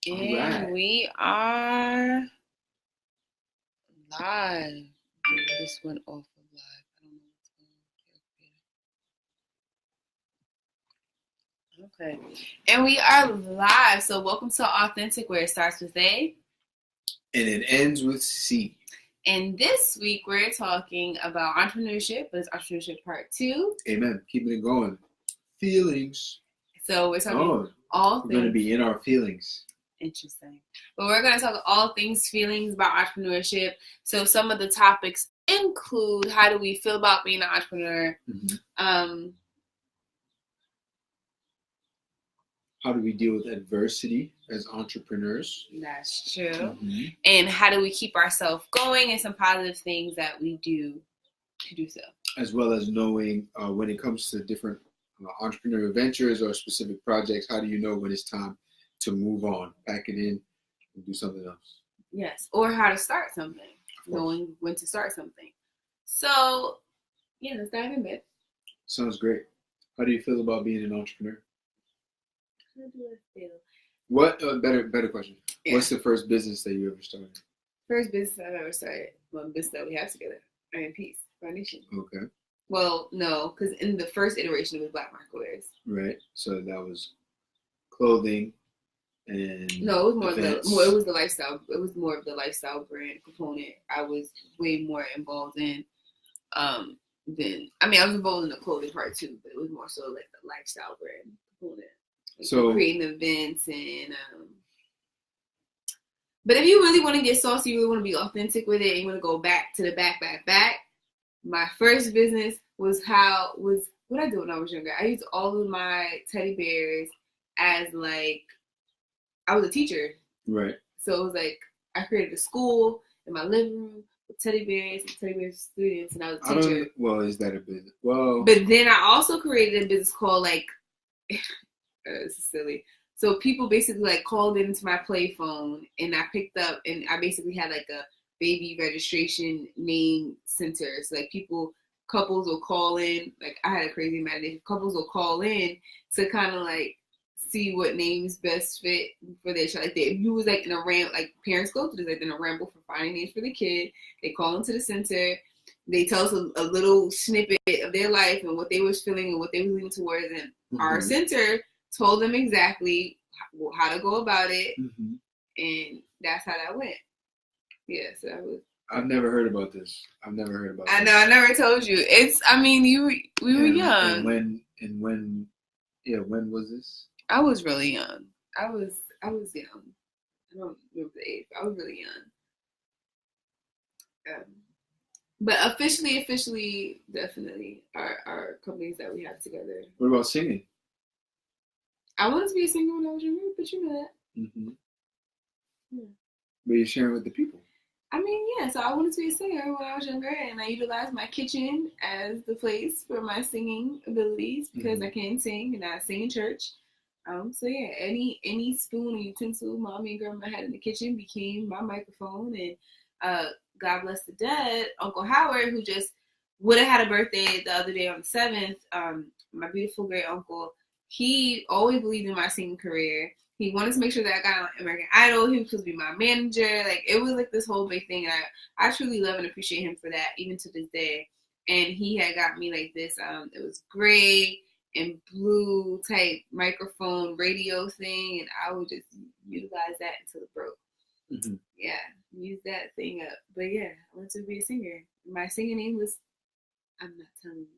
And Right. we are live. This went off of live. I don't know what's going on. Okay. And we are live. So welcome to Au+hentiC, where it starts with A. And it ends with C. And this week we're talking about entrepreneurship, but it's entrepreneurship part 2. Amen. Keeping it going. Feelings. So we're talking all things. We're going to be in our feelings. Interesting. But we're going to talk all things feelings about entrepreneurship. So some of the topics include how do we feel about being an entrepreneur? Mm-hmm. How do we deal with adversity as entrepreneurs? That's true. Mm-hmm. And how do we keep ourselves going and some positive things that we do to do so. As well as knowing when it comes to different entrepreneurial ventures or specific projects, how do you know when it's time to move on, pack it in, and do something else? Yes, or how to start something, knowing when to start something. So, yeah, let's dive in, babe. Sounds great. How do you feel about being an entrepreneur? How do I feel? What better question? Yeah. What's the first business that you ever started? First business I've ever started. One business that we have together. Peace Foundation. Okay. Well, no, because in the first iteration it was Black Microwares. Right. So that was clothing and no, it was events. it was the lifestyle. It was more of the lifestyle brand component. I was way more involved in. I was involved in the clothing part too, but it was more so like the lifestyle brand component. Like so creating events and but if you really want to get saucy, you really want to be authentic with it, and you want to go back to the back. My first business was what I did when I was younger. I used all of my teddy bears as like I was a teacher. Right. So it was like I created a school in my living room with teddy bears and teddy bear students, and I was a teacher. Well, is that a business? Well, but then I also created a business called like. This is silly. So people basically like called into my play phone, and I picked up, and I basically had like a baby registration name center. So like couples will call in. Like I had a crazy imagination. Couples will call in to kind of like see what names best fit for their child. Like if you was like in a like parents go through this, like in a ramble for finding names for the kid. They call into the center. They tell us a little snippet of their life and what they was feeling and what they was leaning towards, and our center told them exactly how to go about it, and that's how that went. Yeah, so that was. I've never heard about this. I know. I never told you. We were young. When was this? I was really young. I was young. I don't remember the age. I was really young. But officially, definitely our companies that we have together. What about singing? I wanted to be a singer when I was younger, but you know that. Mm-hmm. Yeah. But you're sharing with the people. I mean, yeah. So I wanted to be a singer when I was younger, and I utilized my kitchen as the place for my singing abilities because I can sing, and I sing in church. So yeah, any spoon or utensil mommy and grandma had in the kitchen became my microphone, and God bless the dead, Uncle Howard, who just would have had a birthday the other day on the 7th. My beautiful great uncle. He always believed in my singing career. He wanted to make sure that I got on American Idol. He was supposed to be my manager. Like, it was like this whole big thing. And I truly love and appreciate him for that, even to this day. And he had got me like this. It was gray and blue type microphone radio thing. And I would just utilize that until it broke. Mm-hmm. Yeah, use that thing up. But yeah, I wanted to be a singer. My singing name was, I'm not telling you.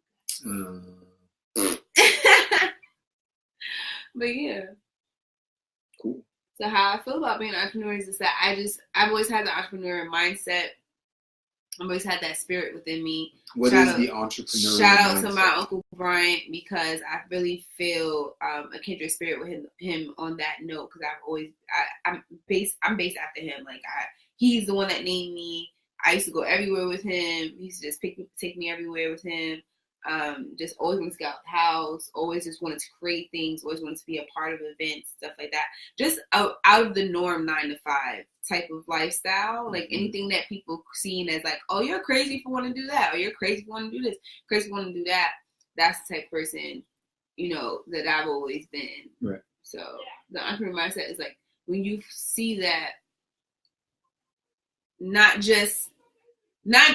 But yeah. Cool. So how I feel about being an entrepreneur is that I've always had the entrepreneur mindset. I've always had that spirit within me. What is the entrepreneurial Shout out mindset? to my Uncle Bryant, because I really feel a kindred spirit with him on that note, because I'm based after him. Like he's the one that named me. I used to go everywhere with him. He used to just take me everywhere with him. Just always wanted to get out the house, always just wanted to create things, always wanted to be a part of events, stuff like that. Just out of the norm 9 to 5 type of lifestyle. Like anything that people seen as like, oh, you're crazy for wanting to do that, or you're crazy for wanting to do this, crazy for wanting to do that. That's the type of person, that I've always been. Right. So the entrepreneur mindset is like when you see that, not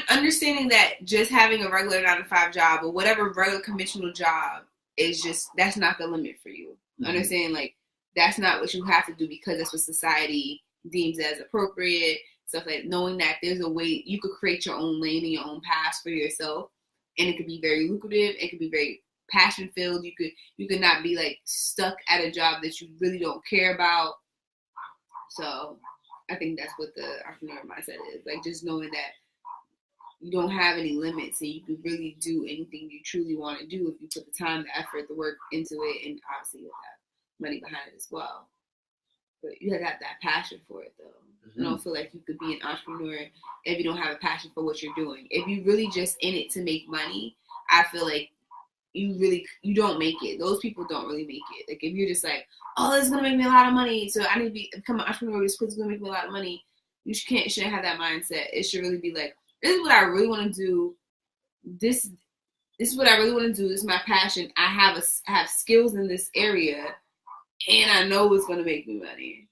understanding that just having a regular 9-to-5 job or whatever regular conventional job is just, that's not the limit for you. Mm-hmm. Understanding like that's not what you have to do because that's what society deems as appropriate. Stuff like knowing that there's a way you could create your own lane and your own path for yourself, and it could be very lucrative. It could be very passion filled. You could not be like stuck at a job that you really don't care about. So I think that's what the entrepreneur mindset is, like just knowing that you don't have any limits and you can really do anything you truly want to do if you put the time, the effort, the work into it, and obviously you'll have money behind it as well. But you have to have that passion for it, though. Mm-hmm. I don't feel like you could be an entrepreneur if you don't have a passion for what you're doing. If you really just in it to make money, I feel like you don't make it. Those people don't really make it. Like if you're just like, oh, this is gonna make me a lot of money, so I need to become an entrepreneur. This is gonna make me a lot of money. You shouldn't have that mindset. It should really be like, this is what I really want to do. This is what I really want to do. This is my passion. I have skills in this area, and I know it's gonna make me money.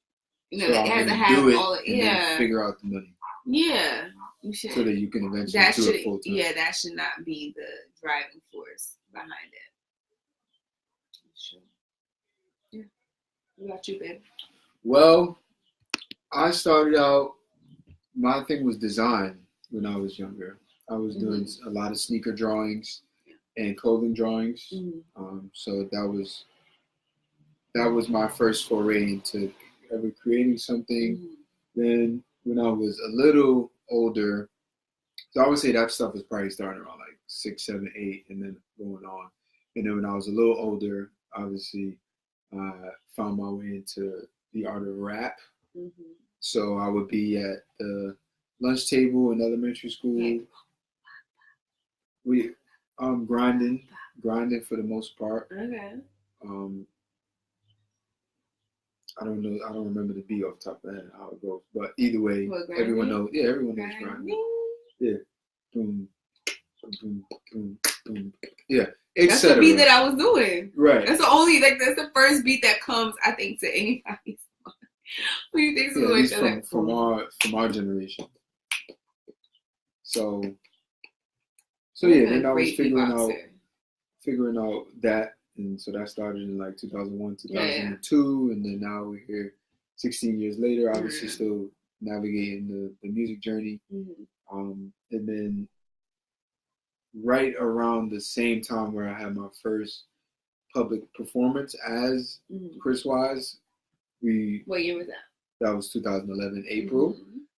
You know, so it has to have all. Yeah. Figure out the money. Yeah, you should. So that you can eventually do it full time. Yeah, that should not be the driving force behind it. Sure. Yeah. What about you, babe? Well, I started out. My thing was design when I was younger. I was doing a lot of sneaker drawings and clothing drawings. Mm-hmm. So that was my first foray into ever creating something. Mm-hmm. Then when I was a little older, so I would say that stuff was probably starting around like 6, 7, 8, and then going on. And then when I was a little older, obviously, found my way into the art of rap. Mm-hmm. So I would be at the lunch table in elementary school. We grinding for the most part. Okay. I don't know. I don't remember the beat off the top of my head how it goes, but either way, everyone knows. Yeah, everyone knows grinding. Yeah, boom, boom, boom, boom. Yeah, that's the beat that I was doing. Right. That's the first beat that comes, I think, to anybody's mind. When you think from our generation. So yeah, then I was figuring out that. And so that started in like 2001, 2002, and then now we're here 16 years later, obviously still navigating the music journey. Mm-hmm. And then right around the same time where I had my first public performance as Chris Wise, what year was that? That was 2011, April.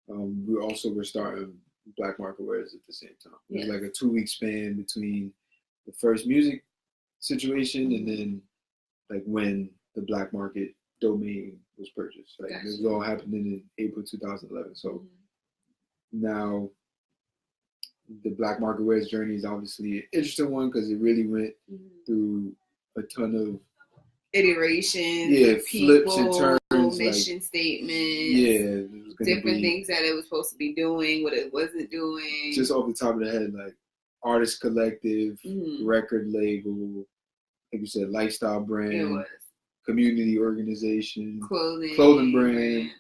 Mm-hmm. We also were starting Black Market Wares at the same time. It was like a 2-week span between the first music situation and then like when the black market domain was purchased. Like It was all happening in April 2011. So now the Black Market Wares journey is obviously an interesting one because it really went through a ton of iterations, flips and turns, mission statements, different things that it was supposed to be doing, what it wasn't doing. Just off the top of the head, like artist collective, record label, like you said, lifestyle brand, community organization, clothing brand.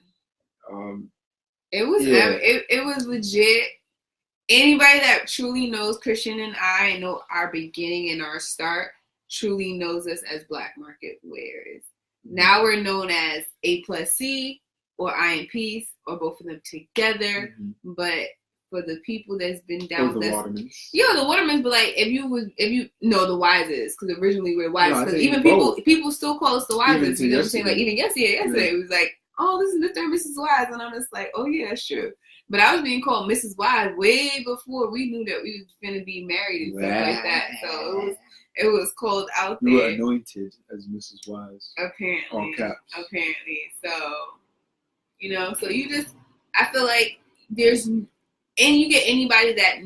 It was legit. Anybody that truly knows Christian and I know our beginning and our start truly knows us as Black Market Wares. Now we're known as A+C or IMPs or both of them together, but for the people that's been down with us. Watermans. Yeah, the Watermans, but like if you know the Wises, because originally we're Wises, because even people still call us the Wises. You know what I'm saying? Like even yesterday it was like, oh, this is Mr. and Mrs. Wise, and I'm just like, oh yeah, that's true. But I was being called Mrs. Wise way before we knew that we was going to be married and stuff like that. So it was called out there. You were anointed as Mrs. Wise. Apparently. All caps. Apparently. So, so you just, I feel like and you get anybody that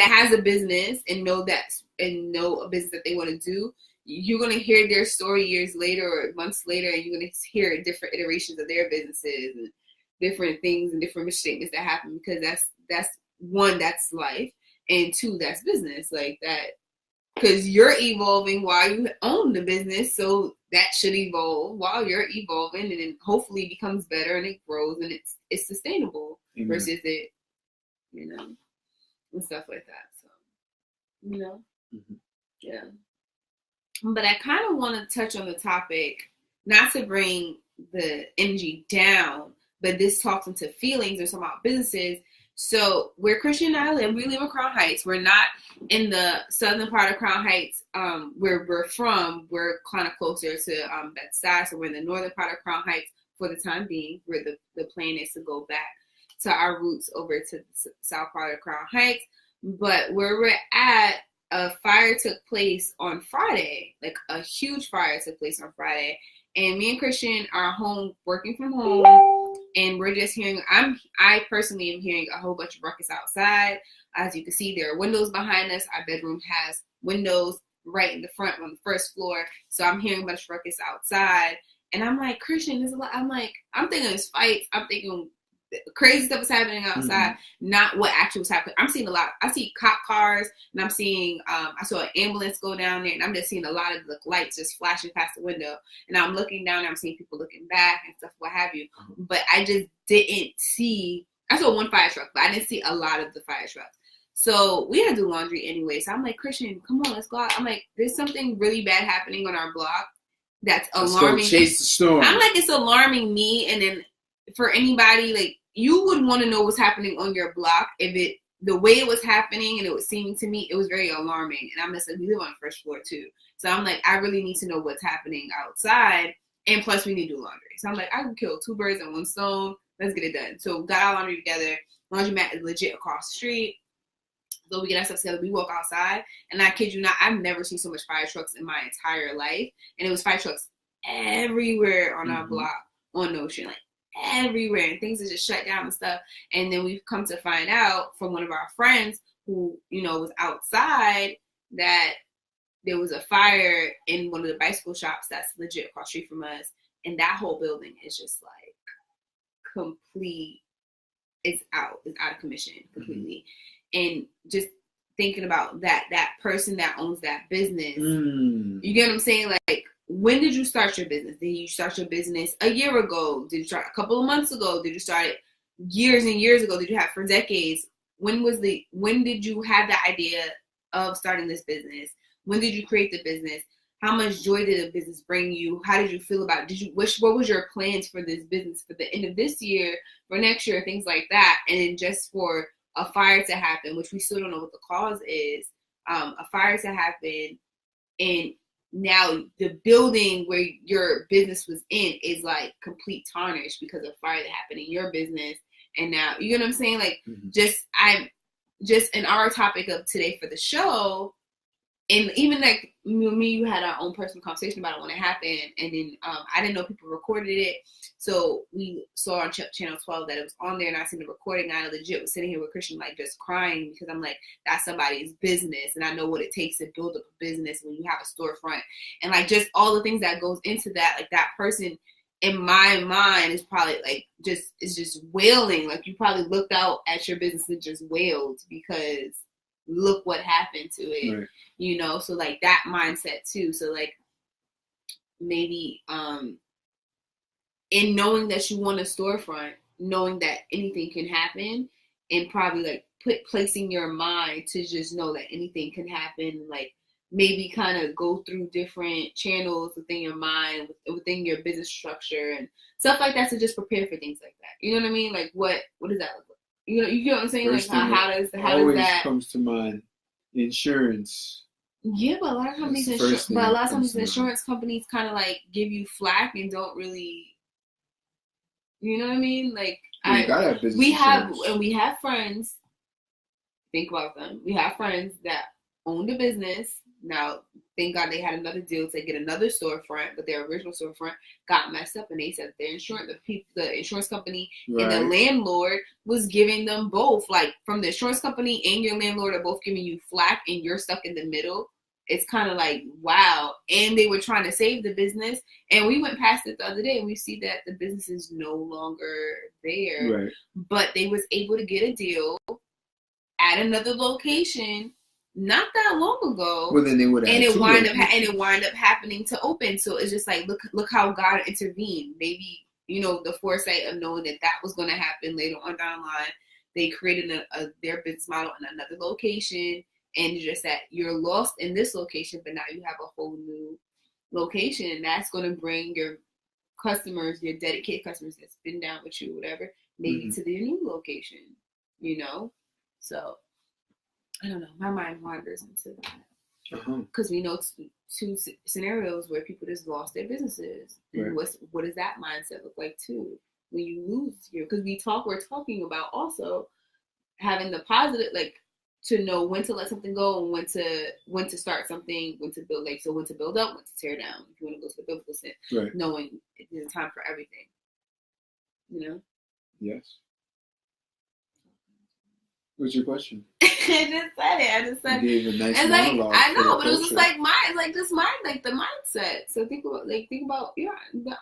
has a business and know a business that they want to do, you're going to hear their story years later or months later, and you're going to hear different iterations of their businesses and different things and different misstatements that happen, because that's one, that's life, and two, that's business. Like that, because you're evolving while you own the business, so that should evolve while you're evolving, and then hopefully it becomes better and it grows and it's sustainable. Amen. Versus it, you know, and stuff like that. So, you know, yeah. But I kind of want to touch on the topic, not to bring the energy down, but this talks into feelings or something about businesses. So where Christian and I live, we live in Crown Heights. We're not in the southern part of Crown Heights, where we're from. We're kind of closer to that side. So we're in the northern part of Crown Heights for the time being, where the plan is to go back to our roots over to the south part of Crown Heights. But where we're at, a fire took place on Friday, like a huge fire took place on Friday. And me and Christian are home, working from home, and we're just hearing, I personally am hearing a whole bunch of ruckus outside. As you can see, there are windows behind us. Our bedroom has windows right in the front on the first floor. So I'm hearing a bunch of ruckus outside. And I'm like, Christian, there's a lot. I'm thinking there's fights. I'm thinking crazy stuff is happening outside, not what actually was happening. I'm seeing a lot. I see cop cars, and I'm seeing, I saw an ambulance go down there, and I'm just seeing a lot of the lights just flashing past the window. And I'm looking down, and I'm seeing people looking back and stuff, what have you. But I just didn't see, I saw one fire truck, but I didn't see a lot of the fire trucks. So we had to do laundry anyway. So I'm like, Christian, come on, let's go out. I'm like, there's something really bad happening on our block that's alarming. Let's go chase the storm. I'm like, it's alarming me. And then for anybody, like, you would want to know what's happening on your block if the way it was happening and it was seeming to me, it was very alarming. And I'm just like, we live on the first floor too. So I'm like, I really need to know what's happening outside. And plus we need to do laundry. So I'm like, I can kill two birds with one stone. Let's get it done. So got our laundry together. Laundromat is legit across the street. So we get our stuff together. We walk outside. And I kid you not, I've never seen so much fire trucks in my entire life. And it was fire trucks everywhere on our block on Notion. Like, everywhere, and things are just shut down and stuff. And then we've come to find out from one of our friends who, you know, was outside that there was a fire in one of the bicycle shops that's legit across the street from us, and that whole building is just like complete. It's out of commission completely. And just thinking about that person that owns that business, you get what I'm saying? Like, when did you start your business? Did you start your business a year ago? Did you start a couple of months ago? Did you start it years and years ago? Did you have it for decades? When did you have the idea of starting this business? When did you create the business? How much joy did the business bring you? How did you feel about it? What was your plans for this business for the end of this year, for next year, things like that? And then just for a fire to happen, which we still don't know what the cause is, a fire to happen, and now the building where your business was in is like complete tarnish because of fire that happened in your business. And now, you know what I'm saying? Like, I'm just in our topic of today for the show, and even like me, you had our own personal conversation about it when it happened. And then I didn't know people recorded it. So we saw on channel 12 that it was on there, and I seen the recording. And I legit was sitting here with Christian, like, just crying, because I'm like, that's somebody's business. And I know what it takes to build up a business when you have a storefront, and like just all the things that goes into that. Like, that person in my mind is probably like is just wailing. Like, you probably looked out at your business and just wailed because look what happened to it, right. You know? So like that mindset too. So like maybe in knowing that you want a storefront, knowing that anything can happen, and probably like placing your mind to just know that anything can happen, like maybe kind of go through different channels within your mind, within your business structure and stuff like that, to just prepare for things like that. You know what I mean? Like, what does that look like? You know what I'm saying? First like, how does that comes to mind? Insurance. Yeah, but a lot of companies, insurance companies kind of like give you flack and don't really, you know what I mean? Like, we have friends. Think about them. We have friends that owned a business. Now, thank God they had another deal to get another storefront, but their original storefront got messed up, and they said their the insurance company, right, and the landlord was giving them both, like, from the insurance company and your landlord are both giving you flack, and you're stuck in the middle. It's kind of like, wow. And they were trying to save the business, and we went past it the other day, and we see that the business is no longer there, right, but they was able to get a deal at another location not that long ago. Well, then they would have. And it wind up happening to open. So it's just like look how God intervened. Maybe, the foresight of knowing that was going to happen later on down the line. They created their business model in another location, and just that you're lost in this location, but now you have a whole new location, and that's going to bring your customers, your dedicated customers that's been down with you, whatever, maybe to the new location, So I don't know. My mind wanders into that because we know two scenarios where people just lost their businesses, and what does that mindset look like too when you lose your? Because we're talking about also having the positive, like, to know when to let something go and when to start something, when to build, so when to build up, when to tear down. If you want to go to the biblical sense, knowing there's a time for everything. Yes. What's your question? I just said it. You gave a nice monologue. I know, but it was just like the mindset. So think about the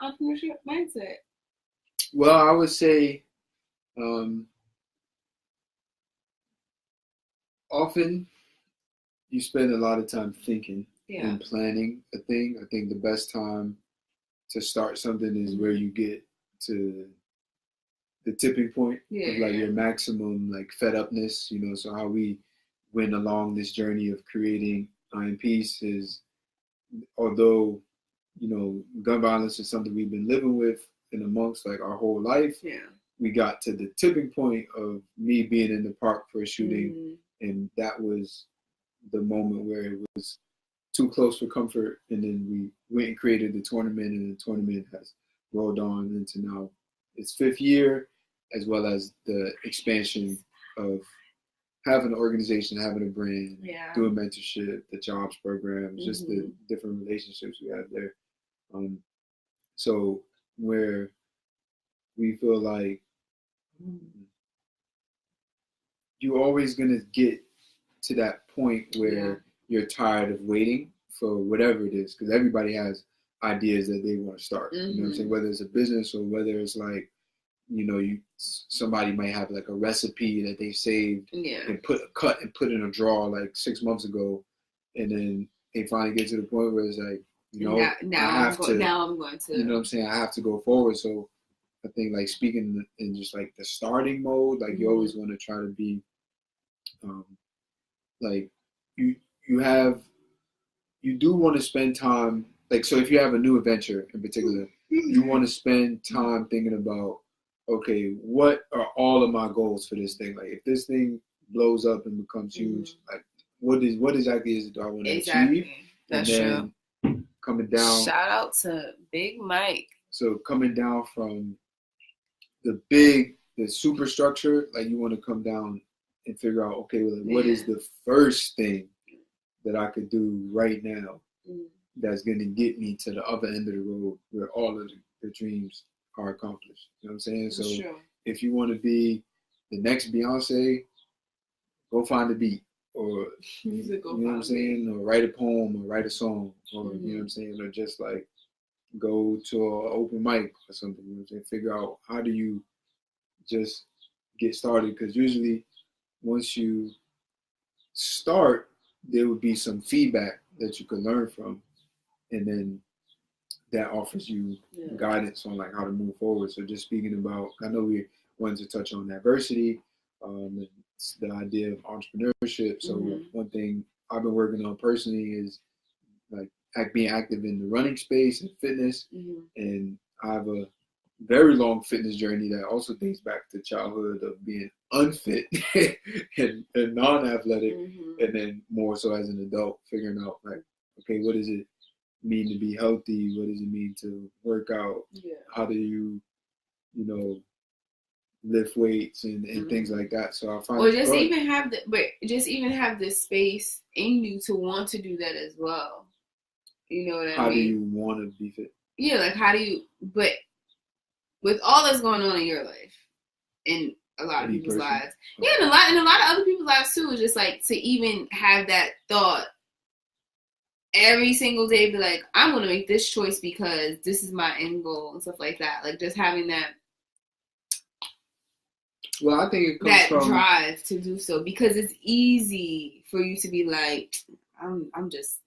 entrepreneurship mindset. Well, I would say, often you spend a lot of time thinking and planning a thing. I think the best time to start something is where you get to the tipping point of your maximum fed upness, so how we went along this journey of creating Au+hentiC is, although, gun violence is something we've been living with and amongst our whole life. We got to the tipping point of me being in the park for a shooting, and that was the moment where it was too close for comfort, and then we went and created the tournament, and the tournament has rolled on into now its 5th year, as well as the expansion of having an organization, having a brand, doing mentorship, the jobs programs, just the different relationships we have there. So where we feel like you're always going to get to that point where you're tired of waiting for whatever it is, because everybody has ideas that they want to start. You know what I'm saying? Whether it's a business or whether it's somebody might have a recipe that they saved and put in a drawer 6 months ago, and then they finally get to the point where it's now I'm going to. You know what I'm saying? I have to go forward. So I think speaking in just the starting mode, you always want to try to be you do want to spend time, so if you have a new adventure in particular, you want to spend time thinking about, okay, what are all of my goals for this thing? If this thing blows up and becomes huge, what exactly is it do I want to achieve? That's true. Coming down. Shout out to Big Mike. So coming down from the superstructure, you want to come down and figure out, okay, what is the first thing that I could do right now that's going to get me to the other end of the road where all of the dreams are accomplished. You know what I'm saying? So if you want to be the next Beyonce, go find a beat, or you know what I'm saying, or write a poem, or write a song, or you know what I'm saying, or just go to an open mic or something. You know what I'm saying? Figure out how do you just get started, because usually once you start, there would be some feedback that you can learn from, and then that offers you guidance on how to move forward. So just speaking about, I know we wanted to touch on diversity, the idea of entrepreneurship. So one thing I've been working on personally is being active in the running space and fitness, and I have a very long fitness journey that also dates back to childhood of being unfit and non-athletic, and then more so as an adult figuring out okay, what does it mean to be healthy? What does it mean to work out? How do you lift weights and things like that? So I find even have the space in you to want to do that as well. You know what I mean? How do you want to be fit? Yeah, how do you? But with all that's going on in your life, and a lot of people's lives, and a lot of other people's lives too, is just to even have that thought every single day, be I'm going to make this choice because this is my end goal and stuff like that. Just having that Well, I think it comes that from drive to do so, because it's easy for you to be like, I'm just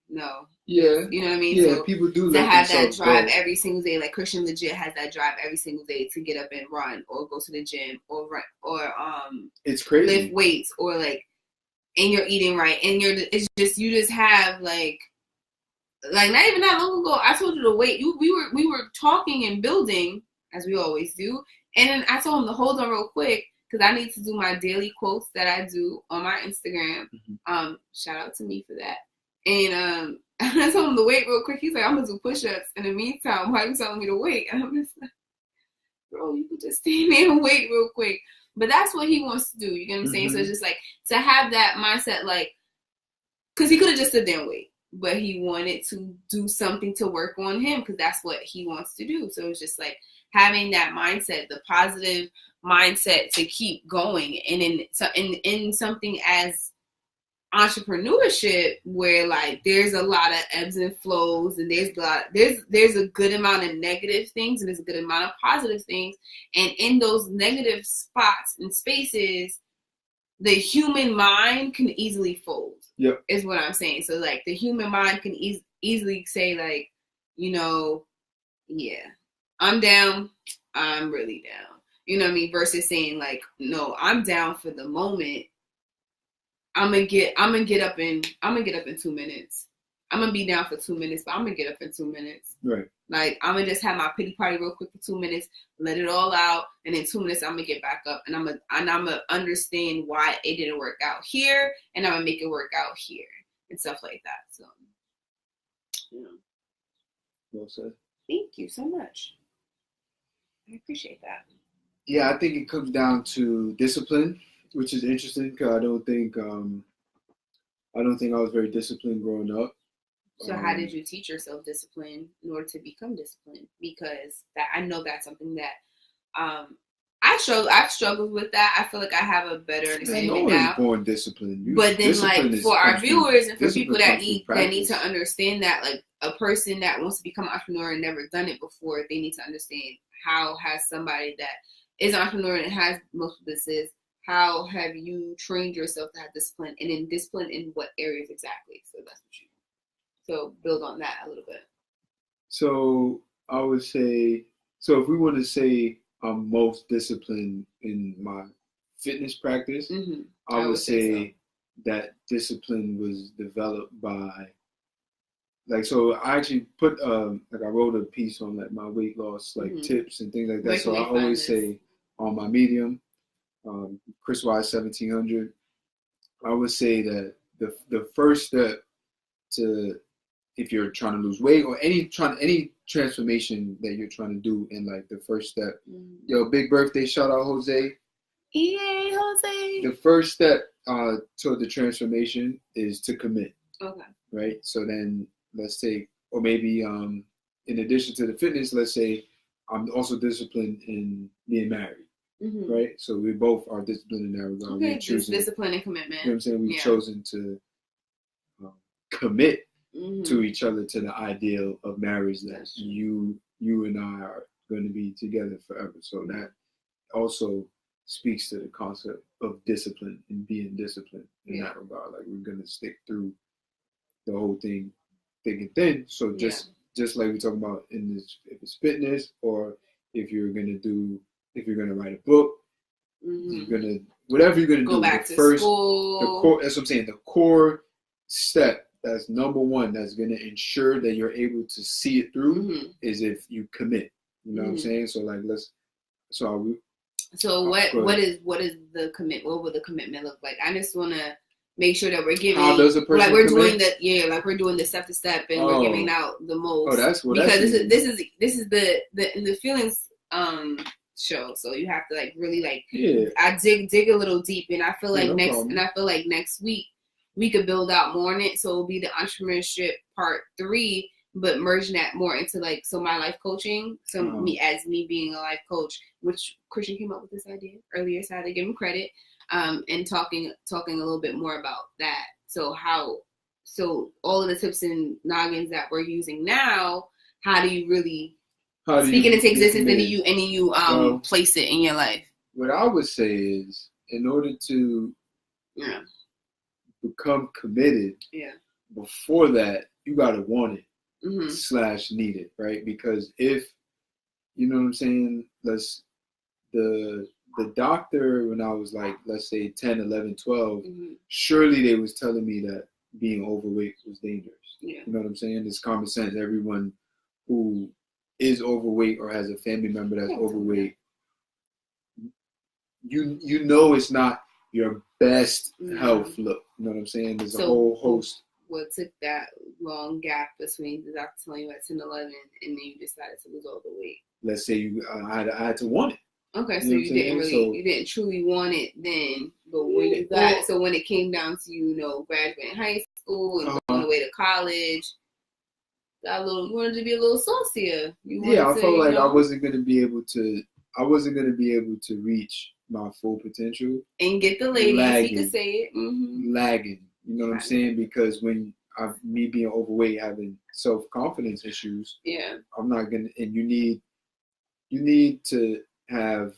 no. Yeah. You know what I mean? Yeah, so people do to let have that themselves drive go. every single day. Like Christian legit has that drive every single day to get up and run or go to the gym or run or it's crazy. lift weights or like, and you're eating right and it's just you just have like not even that long ago I told you to wait. We were talking and building as we always do, and then I told him to hold on real quick because I need to do my daily quotes that I do on my Instagram. Shout out to me for that. And I told him to wait real quick. He's like, I'm gonna do push-ups in the meantime. Why are you telling me to wait? And I'm just like, bro, you could just stand there and wait real quick. But that's what he wants to do. You get what I'm saying? So it's just like to have that mindset, like, because he could have just stood there and wait, but he wanted to do something to work on him because that's what he wants to do. So it's just like having that mindset, the positive mindset to keep going, and in something as entrepreneurship where like there's a lot of ebbs and flows, and there's a good amount of negative things and there's a good amount of positive things, and in those negative spots and spaces the human mind can easily fold. Yep. Is what I'm saying. So like the human mind can easily say like, you know, yeah, I'm down, I'm really down, you know what I mean, versus saying like, no, I'm down for the moment, I'm gonna get up in 2 minutes. I'm gonna be down for 2 minutes, but I'm gonna get up in 2 minutes. Right. Like I'm gonna just have my pity party real quick for 2 minutes, let it all out, and in 2 minutes I'm gonna get back up, and I'm gonna understand why it didn't work out here, and I'm gonna make it work out here, and stuff like that. So, you know. Well said. Thank you so much. I appreciate that. Yeah, I think it comes down to discipline, which is interesting because I don't think I was very disciplined growing up. So how did you teach yourself discipline in order to become disciplined? Because that I know that's something that I've struggled with that. I feel like I have a better understanding now. No one's now. born disciplined. But then, like for our viewers and for people that need to understand that, like a person that wants to become an entrepreneur and never done it before, they need to understand how has somebody that is an entrepreneur and has multiple businesses. How have you trained yourself to have discipline, and in discipline in what areas exactly? So that's what you. So build on that a little bit. So I would say, so if we want to say I'm most disciplined in my fitness practice, I would say that discipline was developed by, like, so I actually put, like I wrote a piece on like my weight loss, like tips and things like that. So I always say on my Medium, Chris Wise 1700, I would say that the first step to, if you're trying to lose weight or any transformation that you're trying to do, in like the first step, yo, big birthday, shout out Jose. Yay, Jose. The first step toward the transformation is to commit. Okay. Right. So then let's say, or maybe in addition to the fitness, let's say I'm also disciplined in being married. Right. So we both are disciplined in that regard. Okay, just discipline and commitment. You know what I'm saying? We've chosen to commit to each other, to the ideal of marriage that you and I are going to be together forever. So that also speaks to the concept of discipline and being disciplined in that regard. Like we're going to stick through the whole thing thick and thin. So just like we talk about in this, if it's fitness, or if you're going to write a book, whatever you're going to do, go back to school. The core, that's what I'm saying. The core step, that's number one, that's going to ensure that you're able to see it through, is if you commit. You know what I'm saying? So like what is the commit? What would the commitment look like? I just want to make sure that we're giving, how does a person like we're commit? doing we're doing the step to step, and we're giving out the most. Oh, that's what. Because this is the feelings show. So you have to like really like I dig a little deep, and I feel like next week we could build out more on it. So it'll be the entrepreneurship part 3, but merging that more into like, so my life coaching. So me being a life coach, which Christian came up with this idea earlier, so I had to give him credit. And talking a little bit more about that. So all of the tips and noggins that we're using now, how do you really speak it into existence, and then you place it in your life? what I would say is, in order to become committed, before that, you gotta want it / need it, right? Because if you know what I'm saying, the doctor, when I was like, let's say 10, 11, 12, surely they was telling me that being overweight was dangerous. You know what I'm saying? It's common sense. Everyone who is overweight or has a family member that's overweight, you know it's not your best health look. You know what I'm saying? There's a whole host. What took that long gap between the doctor telling you at 10, 11, and then you decided to lose all the weight? Let's say I had to want it. Okay, so you didn't truly want it then, but when you got, so when it came down to, graduating high school and going away to college, you wanted to be a little saucier. I felt like I wasn't going to be able to reach my full potential. And get the ladies, you could say it. Lagging, you know what I'm saying? Because when me being overweight, having self-confidence issues, I'm not going to, and you need to have,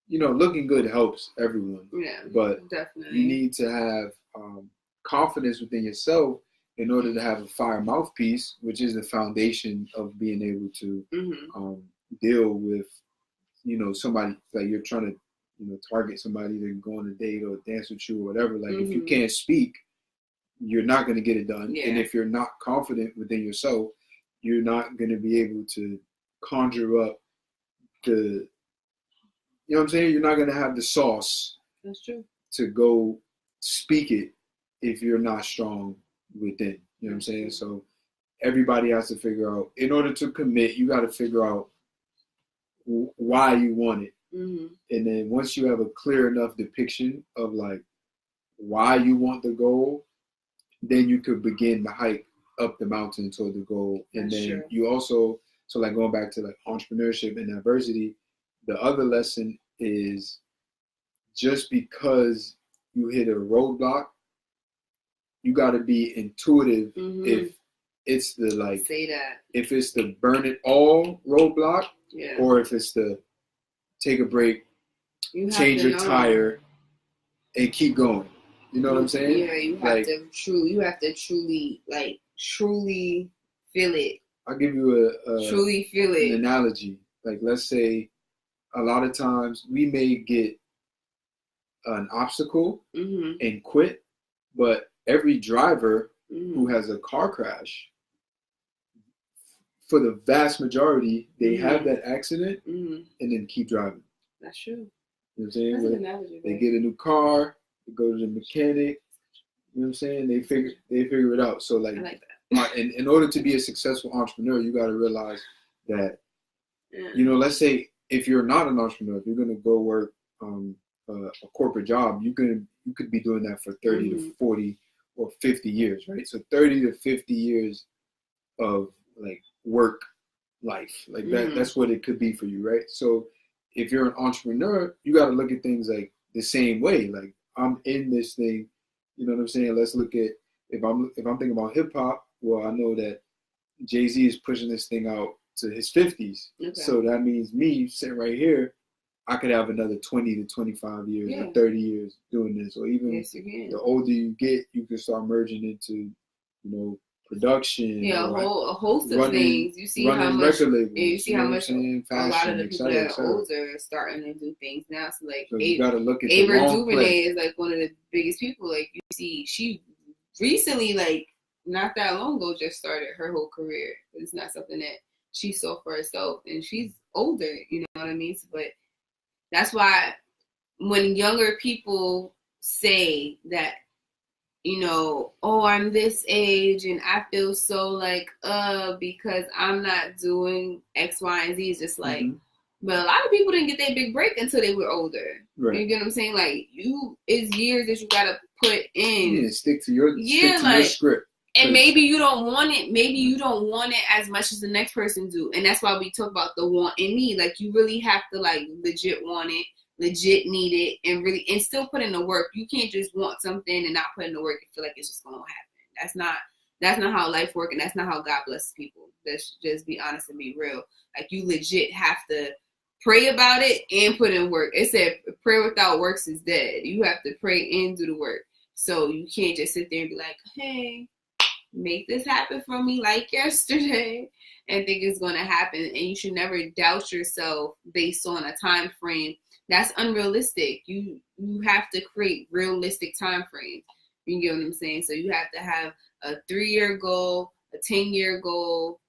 looking good helps everyone. But definitely. You need to have confidence within yourself in order to have a fire mouthpiece, which is the foundation of being able to deal with, somebody like you're trying to, target somebody to go on a date or dance with you or whatever. Like if you can't speak, you're not going to get it done. And if you're not confident within yourself, you're not going to be able to conjure up the, you know what I'm saying? You're not going to have the sauce. That's true. To go speak it if you're not strong within. You know what I'm saying? So everybody has to figure out, in order to commit, you got to figure out why you want it. And then once you have a clear enough depiction of like why you want the goal, then you could begin to hike up the mountain toward the goal. And then you also, so like going back to like entrepreneurship and adversity, the other lesson is just because you hit a roadblock, you got to be intuitive if it's the like, say that, if it's the burn it all roadblock, or if it's the take a break, change your tire, and keep going. You know what I'm saying? Yeah, you have to truly feel it. I'll give you truly feel it. An analogy. Like, let's say a lot of times we may get an obstacle and quit, but every driver who has a car crash, for the vast majority, they have that accident and then keep driving. That's true. You know what I'm saying? That's an analogy, they get a new car, they go to the mechanic. You know what I'm saying? They figure it out. So like, I like that. And in order to be a successful entrepreneur, you got to realize that, let's say if you're not an entrepreneur, if you're going to go work a corporate job, you could be doing that for 30 to 40 or 50 years, right? So 30 to 50 years of like work life, like that's what it could be for you, right? So if you're an entrepreneur, you got to look at things like the same way. Like, I'm in this thing, you know what I'm saying? Let's look at, if I'm thinking about hip hop, well, I know that Jay-Z is pushing this thing out to his 50s. Okay. So that means me sitting right here, I could have another 20 to 25 years or 30 years doing this. Or even the older you get, you can start merging into, production. Yeah, a host of things. You see how much, a lot of the people that are older are starting to do things now. So like, you gotta look at Ava DuVernay is like one of the biggest people. Like, you see, she recently, like not that long ago, just started her whole career. It's not something that she saw for herself, and she's older. You know what I mean? But that's why when younger people say that, I'm this age and I feel so like, because I'm not doing X, Y, and Z. It's just like, but a lot of people didn't get their big break until they were older. Right. You get what I'm saying? Like, it's years that you gotta put in. Yeah, stick to your script. And maybe you don't want it. Maybe you don't want it as much as the next person do. And that's why we talk about the want and need. Like, you really have to like legit want it, legit need it, and still put in the work. You can't just want something and not put in the work and feel like it's just gonna happen. That's not how life works, and that's not how God blesses people. Let's just be honest and be real. Like, you legit have to pray about it and put in work. It said prayer without works is dead. You have to pray and do the work. So you can't just sit there and be like, hey, make this happen for me like yesterday and think it's going to happen. And you should never doubt yourself based on a time frame. That's unrealistic. You have to create realistic time frames. You get what I'm saying? So you have to have a 3-year goal, a 10-year goal,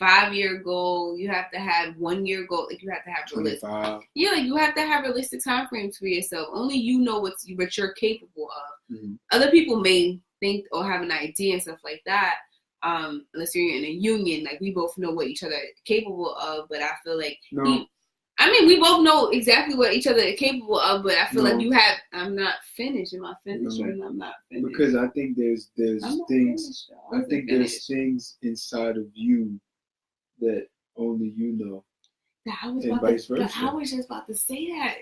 5-year goal. You have to have 1-year goal. Like you have to have 25. Yeah, like you have to have realistic time frames for yourself. Only you know what you're capable of. Mm-hmm. Other people may think or have an idea and stuff like that. Unless you're in a union, like we both know what each other are capable of. But I feel like we both know exactly what each other are capable of. But I feel like you have. I'm not finished. Am I finished or I'm not finished? Because I think there's things. I think there's things inside of you that only you know. And vice versa. I was just about to say that.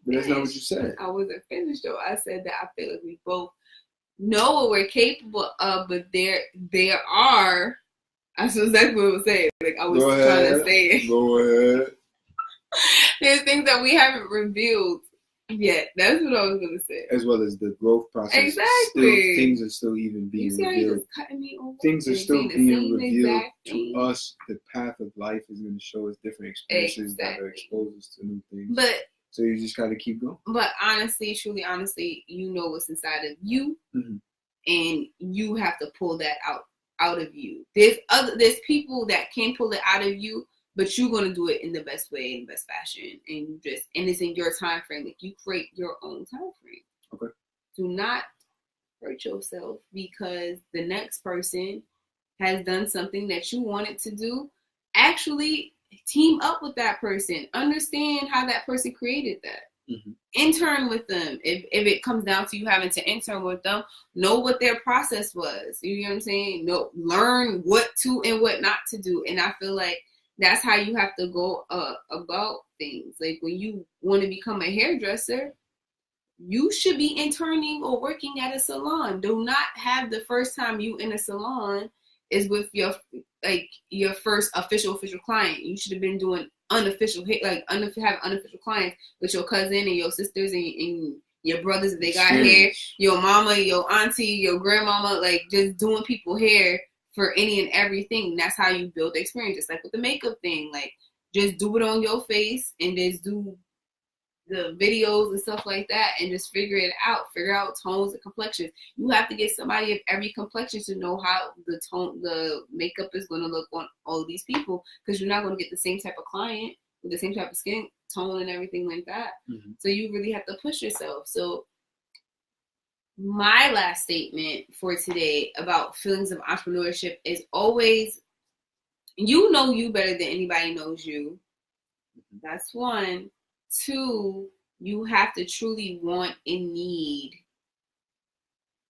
But that's not what you said. I wasn't finished though. I said that I feel like we both know what we're capable of, but there are. That's exactly what I was saying. Like I was trying to say it. Go ahead. There's things that we haven't revealed yet. That's what I was gonna say. As well as the growth process. Exactly. Things are still even being revealed. Cutting me over. Things are still being revealed to us. The path of life is going to show us different experiences that are expose us to new things. So you just got to keep going. But honestly, truly, honestly, you know what's inside of you, and you have to pull that out of you. There's people that can pull it out of you, but you're gonna do it in the best way, in the best fashion, and it's in your time frame. Like you create your own time frame. Okay. Do not hurt yourself because the next person has done something that you wanted to do. Actually, team up with that person. Understand how that person created that. Mm-hmm. Intern with them. If it comes down to you having to intern with them, know what their process was. You know what I'm saying? Learn what to and what not to do. And I feel like that's how you have to go about things. Like when you want to become a hairdresser, you should be interning or working at a salon. Do not have the first time you in a salon is with your first official client. You should have been doing unofficial clients with your cousin and your sisters and your brothers if they got hair, your mama, your auntie, your grandmama, like just doing people hair for any and everything. That's how you build the experience. Just like with the makeup thing, like just do it on your face and just do the videos and stuff like that and just figure out tones and complexions. You have to get somebody of every complexion to know how the makeup is going to look on all of these people, because you're not going to get the same type of client with the same type of skin tone and everything like that. Mm-hmm. So you really have to push yourself. So my last statement for today about feelings of entrepreneurship is always, you know you better than anybody knows you. That's one. 2, you have to truly want and need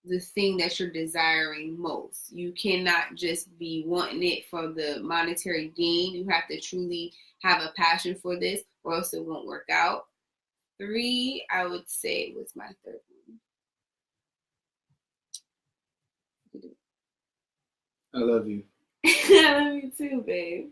the thing that you're desiring most. You cannot just be wanting it for the monetary gain. You have to truly have a passion for this, or else it won't work out. 3, I would say, was my third one. I love you. I love you too, babe.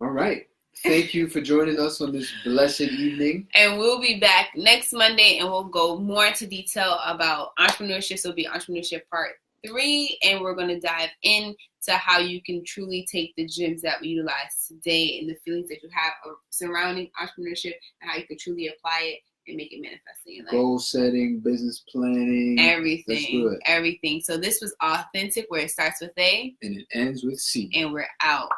All right. Thank you for joining us on this blessed evening. And we'll be back next Monday and we'll go more into detail about entrepreneurship. So it'll be entrepreneurship part 3. And we're going to dive into how you can truly take the gems that we utilize today and the feelings that you have surrounding entrepreneurship and how you can truly apply it and make it manifest in your life. Goal setting, business planning. Everything. Let's do it. Everything. So this was Authentic, where it starts with A. And it ends with C. And we're out.